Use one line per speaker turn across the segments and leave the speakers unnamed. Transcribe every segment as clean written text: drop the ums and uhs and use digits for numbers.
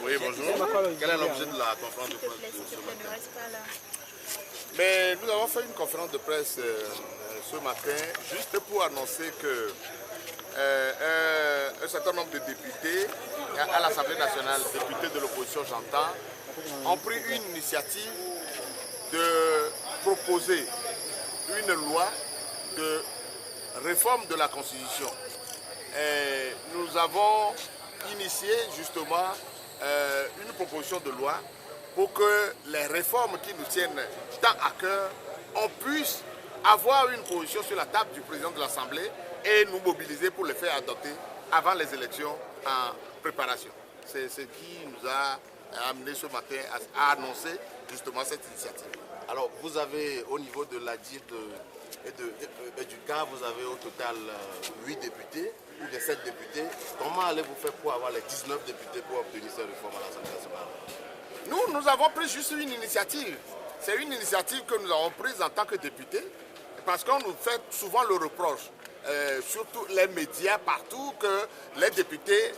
Oui, bonjour. Quel est l'objet de la conférence de presse de ce matin? Mais nous avons fait une conférence de presse ce matin juste pour annoncer que un certain nombre de députés à l'Assemblée nationale, députés de l'opposition j'entends, ont pris une initiative de proposer une loi de réforme de la Constitution. Nous avons initié justement une proposition de loi pour que les réformes qui nous tiennent tant à cœur, on puisse avoir une position sur la table du président de l'Assemblée et nous mobiliser pour les faire adopter avant les élections en préparation. C'est ce qui nous a amené ce matin à annoncer justement cette initiative.
Alors vous avez au niveau de la DIR et du CAR, vous avez au total 8 députés ou des 7 députés. Comment allez-vous faire pour avoir les 19 députés pour obtenir ces réformes à l'Assemblée nationale?
Nous avons pris juste une initiative. C'est une initiative que nous avons prise en tant que députés parce qu'on nous fait souvent le reproche, surtout les médias partout, que les députés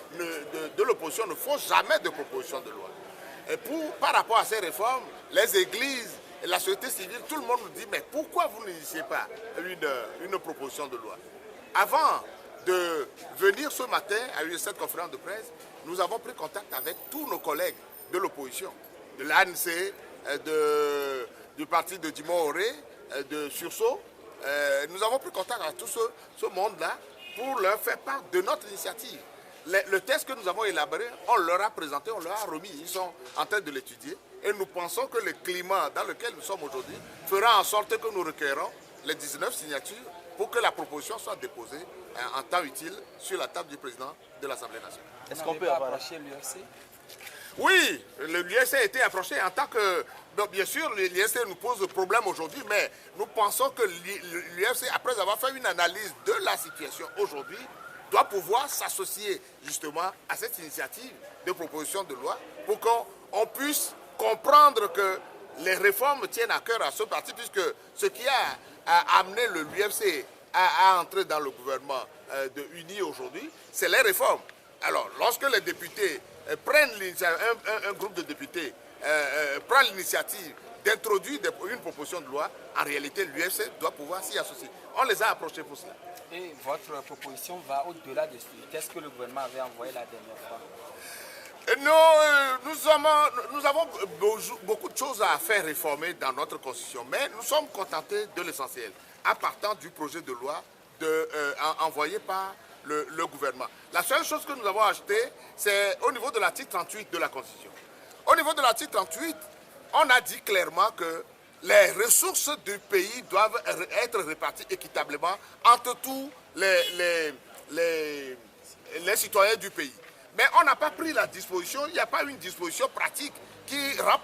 de l'opposition ne font jamais de proposition de loi. Et par rapport à ces réformes, les églises, la société civile, tout le monde nous dit mais pourquoi vous n'initiez pas une proposition de loi? Avant de venir ce matin à cette conférence de presse, nous avons pris contact avec tous nos collègues de l'opposition, de l'ANC, du parti de Dimon Auré, de Sursaut. Nous avons pris contact avec tout ce monde-là pour leur faire part de notre initiative. Le texte que nous avons élaboré, on leur a présenté, on leur a remis, ils sont en train de l'étudier. Et nous pensons que le climat dans lequel nous sommes aujourd'hui fera en sorte que nous recueillons les 19 signatures pour que la proposition soit déposée en temps utile sur la table du président de l'Assemblée nationale.
Est-ce qu'on peut approcher l'UFC?
Oui, l'UFC a été approché en tant que... Donc, bien sûr, l'UFC nous pose problème aujourd'hui, mais nous pensons que l'UFC, après avoir fait une analyse de la situation aujourd'hui, doit pouvoir s'associer justement à cette initiative de proposition de loi pour qu'on puisse comprendre que les réformes tiennent à cœur à ce parti, puisque ce qui a amené l'UFC à entrer dans le gouvernement de Uni aujourd'hui, c'est les réformes. Alors, lorsque les députés prennent un groupe de députés prend l'initiative d'introduire une proposition de loi, en réalité, l'UFC doit pouvoir s'y associer. On les a approchés pour cela.
Et votre proposition va au-delà de ce qu'est-ce que le gouvernement avait envoyé la dernière fois?
Nous avons beaucoup de choses à faire réformer dans notre constitution, mais nous sommes contentés de l'essentiel, à partant du projet de loi envoyé par le gouvernement. La seule chose que nous avons ajoutée, c'est au niveau de l'article 38 de la Constitution. Au niveau de l'article 38, on a dit clairement que les ressources du pays doivent être réparties équitablement entre tous les citoyens du pays. Mais on n'a pas pris la disposition, il n'y a pas une disposition pratique qui rend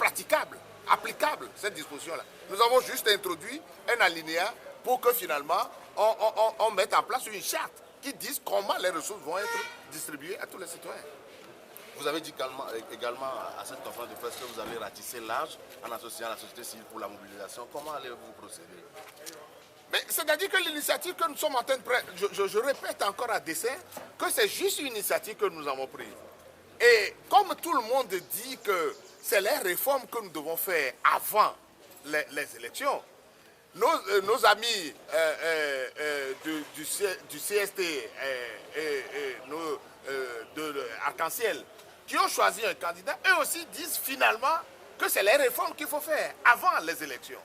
applicable cette disposition-là. Nous avons juste introduit un alinéa pour que finalement on mette en place une charte qui dise comment les ressources vont être distribuées à tous les citoyens.
Vous avez dit également à cette conférence de presse que vous avez ratissé large en associant la société civile pour la mobilisation. Comment allez-vous procéder?
C'est-à-dire que l'initiative que nous sommes en train de prendre, je répète encore à dessein, que c'est juste une initiative que nous avons prise. Et comme tout le monde dit que c'est les réformes que nous devons faire avant les élections, nos amis du CST et de Arc-en-Ciel qui ont choisi un candidat, eux aussi disent finalement que c'est les réformes qu'il faut faire avant les élections.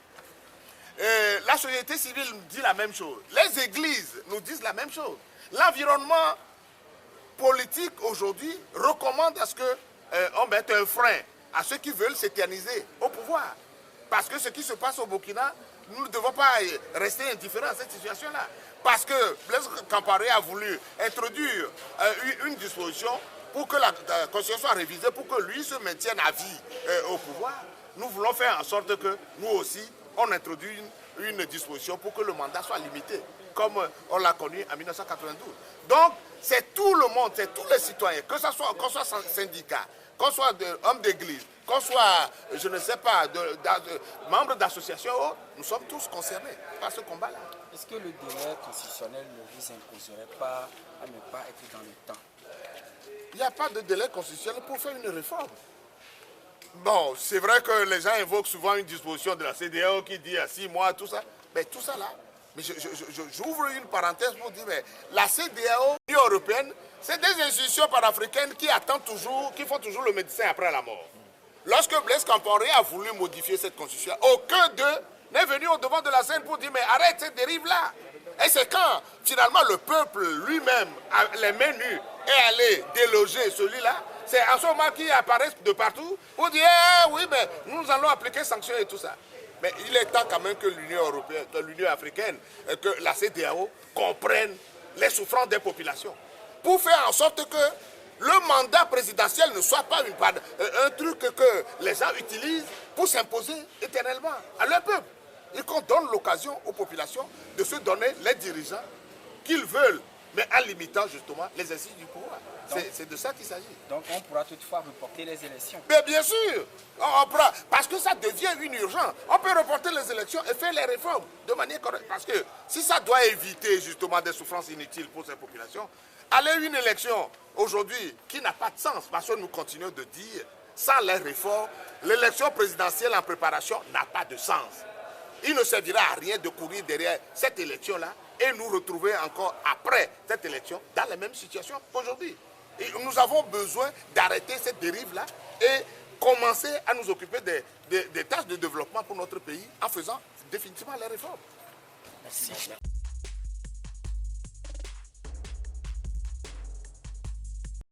La société civile nous dit la même chose. Les églises nous disent la même chose. L'environnement politique aujourd'hui recommande à ce qu'on mette un frein à ceux qui veulent s'éterniser au pouvoir. Parce que ce qui se passe au Burkina, nous ne devons pas rester indifférents à cette situation-là. Parce que Blaise Compaoré a voulu introduire une disposition pour que la Constitution soit révisée, pour que lui se maintienne à vie au pouvoir. Nous voulons faire en sorte que nous aussi, on introduit une disposition pour que le mandat soit limité, comme on l'a connu en 1992. Donc, c'est tout le monde, c'est tous les citoyens, qu'on soit syndicat, qu'on soit homme d'église, qu'on soit, je ne sais pas, membre d'associations, nous sommes tous concernés par ce combat-là.
Est-ce que le délai constitutionnel ne vous imposerait pas à ne pas être dans le temps?
Il n'y a pas de délai constitutionnel pour faire une réforme. Bon, c'est vrai que les gens invoquent souvent une disposition de la CEDEAO qui dit à 6 mois, tout ça. Mais tout ça là, mais j'ouvre une parenthèse pour dire, mais la CEDEAO, l'Union européenne, c'est des institutions panafricaines qui attendent toujours, qui font toujours le médecin après la mort. Lorsque Blaise Compaoré a voulu modifier cette constitution, aucun d'eux n'est venu au devant de la scène pour dire, mais arrête cette dérive-là. Et c'est quand, finalement, le peuple lui-même, les mains nues, est allé déloger celui-là, c'est en ce moment qu'ils apparaissent de partout pour dire eh, oui, mais nous allons appliquer sanctions et tout ça. Mais il est temps quand même que l'Union européenne, que l'Union africaine, que la CEDEAO comprenne les souffrances des populations. Pour faire en sorte que le mandat présidentiel ne soit pas un truc que les gens utilisent pour s'imposer éternellement à leur peuple. Et qu'on donne l'occasion aux populations de se donner les dirigeants qu'ils veulent, mais en limitant justement les exercices du pouvoir. C'est de ça qu'il s'agit.
Donc on pourra toutefois reporter les élections.
Mais bien sûr, on pourra, parce que ça devient une urgence. On peut reporter les élections et faire les réformes de manière correcte. Parce que si ça doit éviter justement des souffrances inutiles pour ces populations, aller à une élection aujourd'hui qui n'a pas de sens, parce que nous continuons de dire, sans les réformes, l'élection présidentielle en préparation n'a pas de sens. Il ne servira à rien de courir derrière cette élection-là et nous retrouver encore après cette élection dans la même situation qu'aujourd'hui. Et nous avons besoin d'arrêter cette dérive-là et commencer à nous occuper des tâches de développement pour notre pays en faisant définitivement les réformes.
Merci.